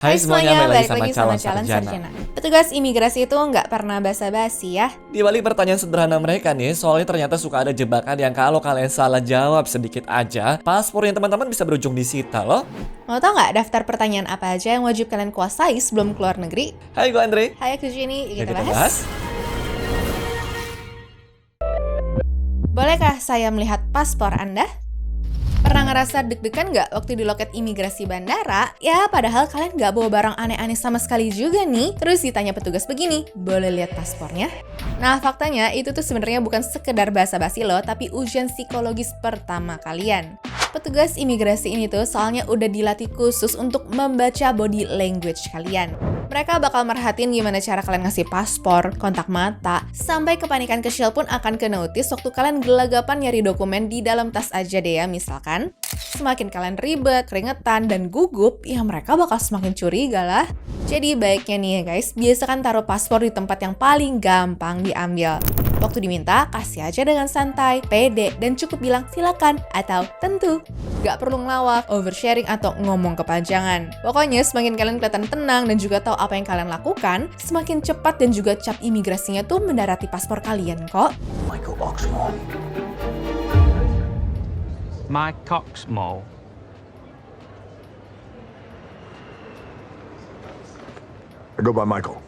Hai semuanya, balik balik lagi sama Calon Sarjana. Petugas imigrasi itu nggak pernah basa-basi ya. Di balik pertanyaan sederhana mereka nih, soalnya ternyata suka ada jebakan yang kalau kalian salah jawab sedikit aja, paspornya teman-teman bisa berujung disita loh. Mau tau nggak daftar pertanyaan apa aja yang wajib kalian kuasai sebelum keluar negeri? Hai, gue Andre. Hai, aku Jenny. Yuk Kita bahas. Bolehkah saya melihat paspor Anda? Pernah ngerasa deg-degan nggak waktu di loket imigrasi bandara? Ya, padahal kalian nggak bawa barang aneh-aneh sama sekali juga nih. Terus ditanya petugas begini, boleh lihat paspornya? Nah, faktanya itu tuh sebenarnya bukan sekedar basa-basi loh, tapi ujian psikologis pertama kalian. Petugas imigrasi ini tuh soalnya udah dilatih khusus untuk membaca body language kalian. Mereka bakal merhatiin gimana cara kalian ngasih paspor, kontak mata, sampai kepanikan kecil pun akan ke-notice waktu kalian gelagapan nyari dokumen di dalam tas aja deh ya, misalkan. Semakin kalian ribet, keringetan, dan gugup, ya mereka bakal semakin curiga lah. Jadi baiknya nih ya guys, biasakan taruh paspor di tempat yang paling gampang diambil. Waktu diminta, kasih aja dengan santai, pede, dan cukup bilang silakan atau tentu. Gak perlu ngelawak, oversharing, atau ngomong kepanjangan. Pokoknya semakin kalian kelihatan tenang dan juga tahu apa yang kalian lakukan, semakin cepat dan juga cap imigrasinya tuh mendarati paspor kalian kok. Michael Oxmall. Mike Coxmall. I go by Michael.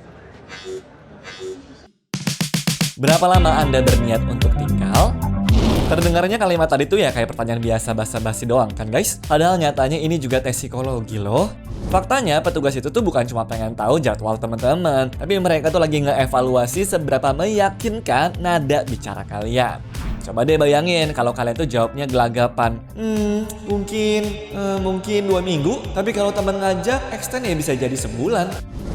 Berapa lama Anda berniat untuk tinggal? Terdengarnya kalimat tadi tuh ya kayak pertanyaan biasa basa-basi doang kan guys? Padahal nyatanya ini juga tes psikologi loh. Faktanya petugas itu tuh bukan cuma pengen tahu jadwal teman-teman, tapi mereka tuh lagi ngeevaluasi seberapa meyakinkan nada bicara kalian. Coba deh bayangin kalau kalian tuh jawabnya gelagapan. Mungkin 2 minggu, tapi kalau teman ngajak extend ya bisa jadi sebulan.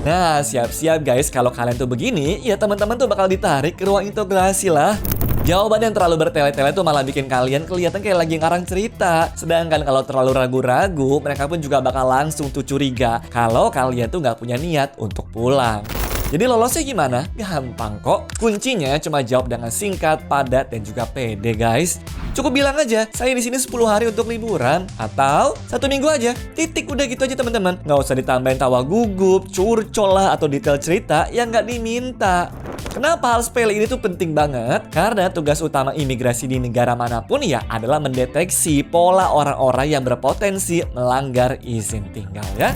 Nah, siap-siap guys, kalau kalian tuh begini, ya teman-teman tuh bakal ditarik ke ruang integrasi lah. Jawaban yang terlalu bertele-tele tuh malah bikin kalian kelihatan kayak lagi ngarang cerita. Sedangkan kalau terlalu ragu-ragu, mereka pun juga bakal langsung tuh curiga kalau kalian tuh nggak punya niat untuk pulang. Jadi lolosnya gimana? Gampang kok. Kuncinya cuma jawab dengan singkat, padat, dan juga pede guys. Cukup bilang aja, saya di sini 10 hari untuk liburan. Atau 1 minggu aja. Titik, udah gitu aja teman-teman. Nggak usah ditambahin tawa gugup, curcol lah, atau detail cerita yang nggak diminta. Kenapa hal sepele ini tuh penting banget? Karena tugas utama imigrasi di negara manapun ya adalah mendeteksi pola orang-orang yang berpotensi melanggar izin tinggal ya.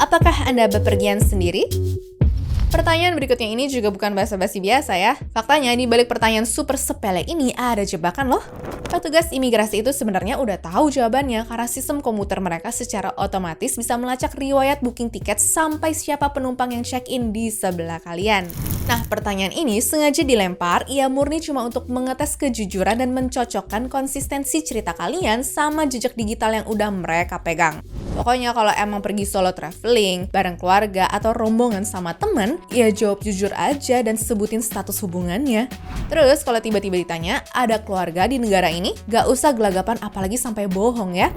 Apakah Anda bepergian sendiri? Pertanyaan berikutnya ini juga bukan basa-basi biasa ya. Faktanya di balik pertanyaan super sepele ini ada jebakan loh. Petugas imigrasi itu sebenarnya udah tahu jawabannya karena sistem komputer mereka secara otomatis bisa melacak riwayat booking tiket sampai siapa penumpang yang check-in di sebelah kalian. Nah, pertanyaan ini sengaja dilempar, ia murni cuma untuk mengetes kejujuran dan mencocokkan konsistensi cerita kalian sama jejak digital yang udah mereka pegang. Pokoknya kalau emang pergi solo traveling, bareng keluarga, atau rombongan sama temen, ya jawab jujur aja dan sebutin status hubungannya. Terus kalau tiba-tiba ditanya, ada keluarga di negara ini, gak usah gelagapan apalagi sampai bohong ya.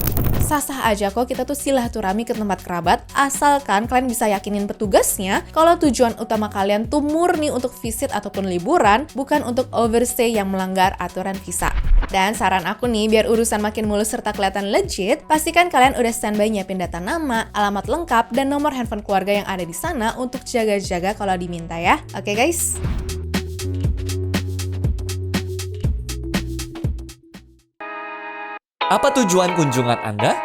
Sah-sah aja kok kita tuh silaturahmi ke tempat kerabat, asalkan kalian bisa yakinin petugasnya kalau tujuan utama kalian tuh murni untuk visit ataupun liburan, bukan untuk overstay yang melanggar aturan visa. Dan saran aku nih, biar urusan makin mulus serta kelihatan legit, pastikan kalian udah standby nyiapin data nama, alamat lengkap, dan nomor handphone keluarga yang ada di sana untuk jaga-jaga kalau diminta ya. Oke guys? Apa tujuan kunjungan Anda?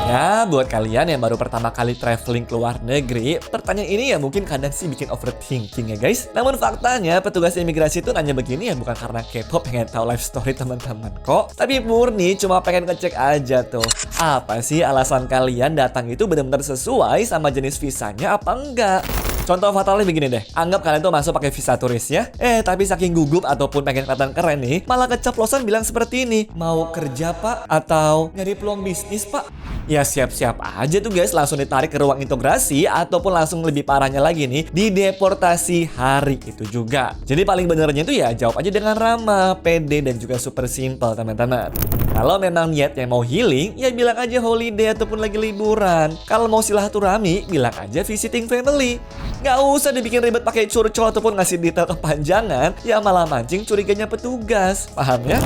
Ya, buat kalian yang baru pertama kali traveling ke luar negeri, pertanyaan ini ya mungkin kadang sih bikin overthinking ya guys. Namun faktanya petugas imigrasi itu nanya begini ya bukan karena kepo pengen tahu life story teman-teman kok, tapi murni cuma pengen ngecek aja tuh. Apa sih alasan kalian datang itu benar-benar sesuai sama jenis visanya apa enggak? Contoh fatalnya begini deh, anggap kalian tuh masuk pakai visa turis ya. Tapi saking gugup ataupun pengen kelihatan keren nih, malah keceplosan bilang seperti ini, mau kerja pak atau nyari peluang bisnis pak. Ya siap-siap aja tuh guys, langsung ditarik ke ruang integrasi ataupun langsung lebih parahnya lagi nih, dideportasi hari itu juga. Jadi paling benernya itu ya jawab aja dengan ramah, pede, dan juga super simple teman-teman. Kalau memang niatnya mau healing, ya bilang aja holiday ataupun lagi liburan. Kalau mau silaturahmi, bilang aja visiting family. Nggak usah dibikin ribet pakai curcol ataupun ngasih detail kepanjangan, ya malah mancing curiganya petugas. Paham ya?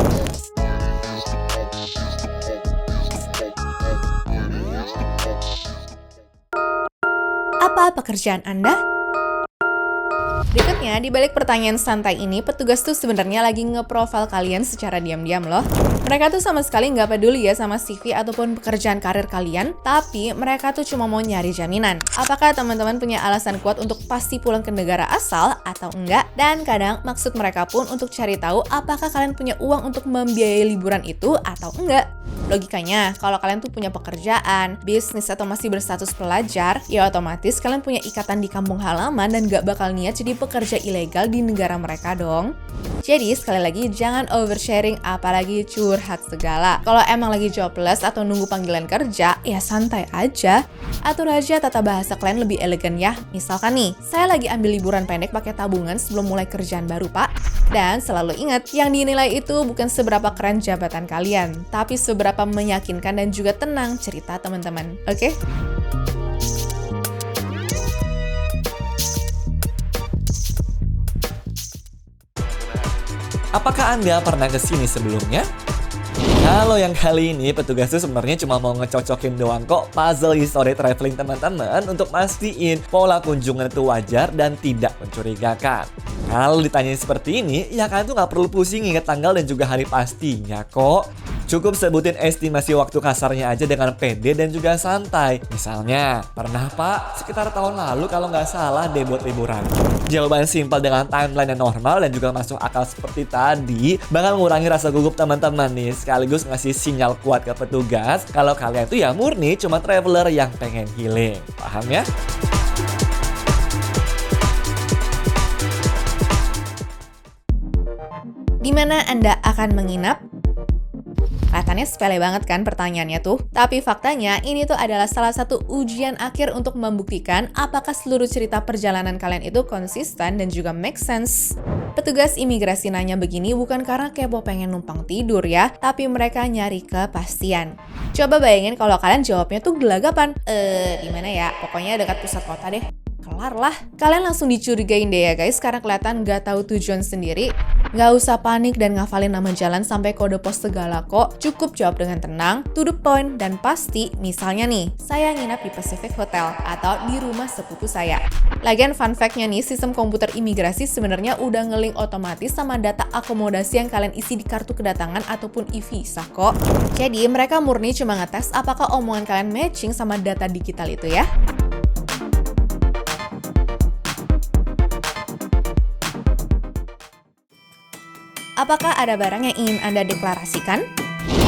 pekerjaan Anda? Berikutnya, di balik pertanyaan santai ini, petugas tuh sebenarnya lagi nge-profile kalian secara diam-diam loh. Mereka tuh sama sekali nggak peduli ya sama CV ataupun pekerjaan karir kalian, tapi mereka tuh cuma mau nyari jaminan. Apakah teman-teman punya alasan kuat untuk pasti pulang ke negara asal atau enggak? Dan kadang maksud mereka pun untuk cari tahu apakah kalian punya uang untuk membiayai liburan itu atau enggak. Logikanya, kalau kalian tuh punya pekerjaan, bisnis, atau masih berstatus pelajar, ya otomatis kalian punya ikatan di kampung halaman dan gak bakal niat jadi pekerja ilegal di negara mereka dong. Jadi sekali lagi jangan oversharing apalagi curhat segala. Kalau emang lagi jobless atau nunggu panggilan kerja, ya santai aja. Atur aja tata bahasa kalian lebih elegan ya. Misalkan nih, saya lagi ambil liburan pendek pakai tabungan sebelum mulai kerjaan baru pak. Dan selalu ingat, yang dinilai itu bukan seberapa keren jabatan kalian, tapi seberapa meyakinkan dan juga tenang cerita teman-teman. Oke? Apakah Anda pernah ke sini sebelumnya? Kalau yang kali ini petugas tuh sebenarnya cuma mau ngecocokin doang kok puzzle history traveling teman-teman untuk mastiin pola kunjungan itu wajar dan tidak mencurigakan. Kalau ditanyain seperti ini, ya kalian tuh nggak perlu pusing ingat tanggal dan juga hari pastinya kok. Cukup sebutin estimasi waktu kasarnya aja dengan pede dan juga santai. Misalnya, pernah pak, sekitar tahun lalu kalau nggak salah deh buat liburan. Jawaban simpel dengan timeline yang normal dan juga masuk akal seperti tadi bakal mengurangi rasa gugup teman-teman nih, sekaligus ngasih sinyal kuat ke petugas kalau kalian tuh ya murni cuma traveler yang pengen healing. Paham ya? Di mana Anda akan menginap? Kelihatannya sepele banget kan pertanyaannya tuh. Tapi faktanya ini tuh adalah salah satu ujian akhir untuk membuktikan apakah seluruh cerita perjalanan kalian itu konsisten dan juga make sense. Petugas imigrasi nanya begini bukan karena kepo pengen numpang tidur ya, tapi mereka nyari kepastian. Coba bayangin kalau kalian jawabnya tuh gelagapan. Di mana ya? Pokoknya dekat pusat kota deh. Kelar lah. Kalian langsung dicurigain deh ya guys, karena kelihatan nggak tahu tujuan sendiri. Nggak usah panik dan ngafalin nama jalan sampai kode pos segala kok. Cukup jawab dengan tenang, to the point, dan pasti. Misalnya nih, saya nginap di Pacific Hotel atau di rumah sepupu saya. Lagian fun fact-nya nih, sistem komputer imigrasi sebenarnya udah nge-link otomatis sama data akomodasi yang kalian isi di kartu kedatangan ataupun e-visa kok. Jadi mereka murni cuma ngetes apakah omongan kalian matching sama data digital itu ya. Apakah ada barang yang ingin Anda deklarasikan?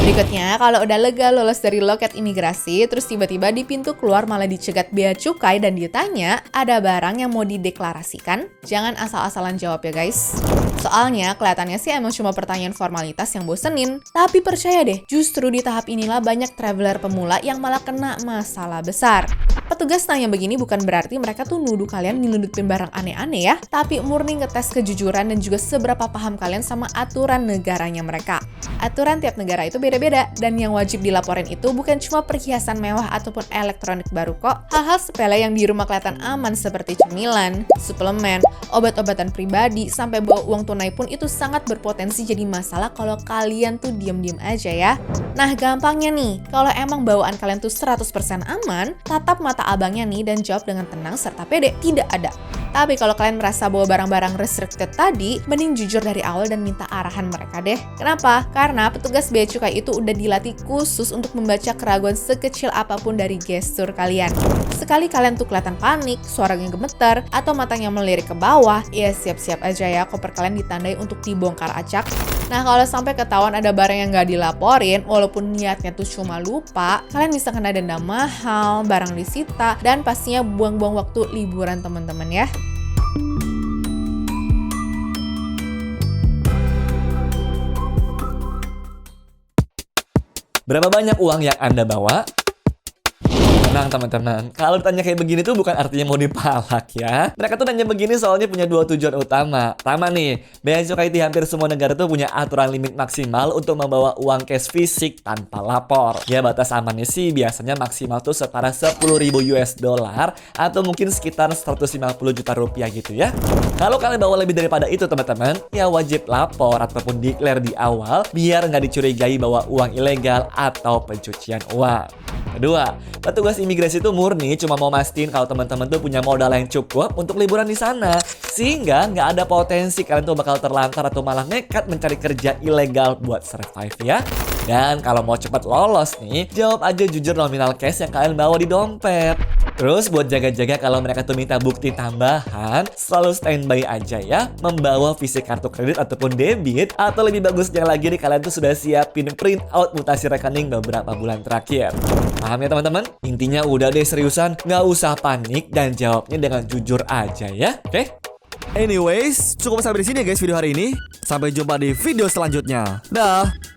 Berikutnya, kalau udah lega lolos dari loket imigrasi, terus tiba-tiba di pintu keluar malah dicegat bea cukai dan ditanya, ada barang yang mau dideklarasikan? Jangan asal-asalan jawab ya guys. Soalnya, kelihatannya sih emang cuma pertanyaan formalitas yang bosenin. Tapi percaya deh, justru di tahap inilah banyak traveler pemula yang malah kena masalah besar. Petugas nanya begini bukan berarti mereka tuh nuduh kalian nyelundupin barang aneh-aneh ya, tapi murni ngetes kejujuran dan juga seberapa paham kalian sama aturan negaranya mereka. Aturan tiap negara itu beda-beda, dan yang wajib dilaporin itu bukan cuma perhiasan mewah ataupun elektronik baru kok. Hal-hal sepele yang di rumah kelihatan aman seperti cemilan, suplemen, obat-obatan pribadi, sampai bawa uang tunai pun itu sangat berpotensi jadi masalah kalau kalian tuh diam-diam aja ya. Nah gampangnya nih, kalau emang bawaan kalian tuh 100% aman, tatap mata abangnya nih dan jawab dengan tenang serta pede, tidak ada. Tapi kalau kalian merasa bawa barang-barang restricted tadi, mending jujur dari awal dan minta arahan mereka deh. Kenapa? Karena petugas bea cukai itu udah dilatih khusus untuk membaca keraguan sekecil apapun dari gestur kalian. Sekali kalian tuh kelihatan panik, suaranya gemeter, atau matanya melirik ke bawah, ya siap-siap aja ya koper kalian ditandai untuk dibongkar acak. Nah kalau sampai ketahuan ada barang yang nggak dilaporin, walaupun niatnya tuh cuma lupa, kalian bisa kena denda mahal, barang disita, dan pastinya buang-buang waktu liburan teman-teman ya. Berapa banyak uang yang Anda bawa? Tenang teman-teman, kalau ditanya kayak begini tuh bukan artinya mau dipalak ya. Mereka tuh nanya begini soalnya punya dua tujuan utama. Pertama nih, bea cukai di hampir semua negara tuh punya aturan limit maksimal untuk membawa uang cash fisik tanpa lapor. Ya batas amannya sih biasanya maksimal tuh setara 10.000 US dollar atau mungkin sekitar 150 juta rupiah gitu ya. Kalau kalian bawa lebih daripada itu teman-teman, ya wajib lapor ataupun declare di awal biar nggak dicurigai bawa uang ilegal atau pencucian uang. Kedua, petugas imigrasi itu murni cuma mau mastiin kalau teman-teman tuh punya modal yang cukup untuk liburan di sana. Sehingga nggak ada potensi kalian tuh bakal terlantar atau malah nekat mencari kerja ilegal buat survive ya. Dan kalau mau cepat lolos nih, jawab aja jujur nominal cash yang kalian bawa di dompet. Terus buat jaga-jaga kalau mereka tuh minta bukti tambahan, selalu standby aja ya, membawa fisik kartu kredit ataupun debit, atau lebih bagusnya lagi nih kalian tuh sudah siapin print out mutasi rekening beberapa bulan terakhir. Paham ya teman-teman? Intinya udah deh seriusan, nggak usah panik dan jawabnya dengan jujur aja ya, oke? Anyways, cukup sampai di sini ya guys video hari ini. Sampai jumpa di video selanjutnya. Dah.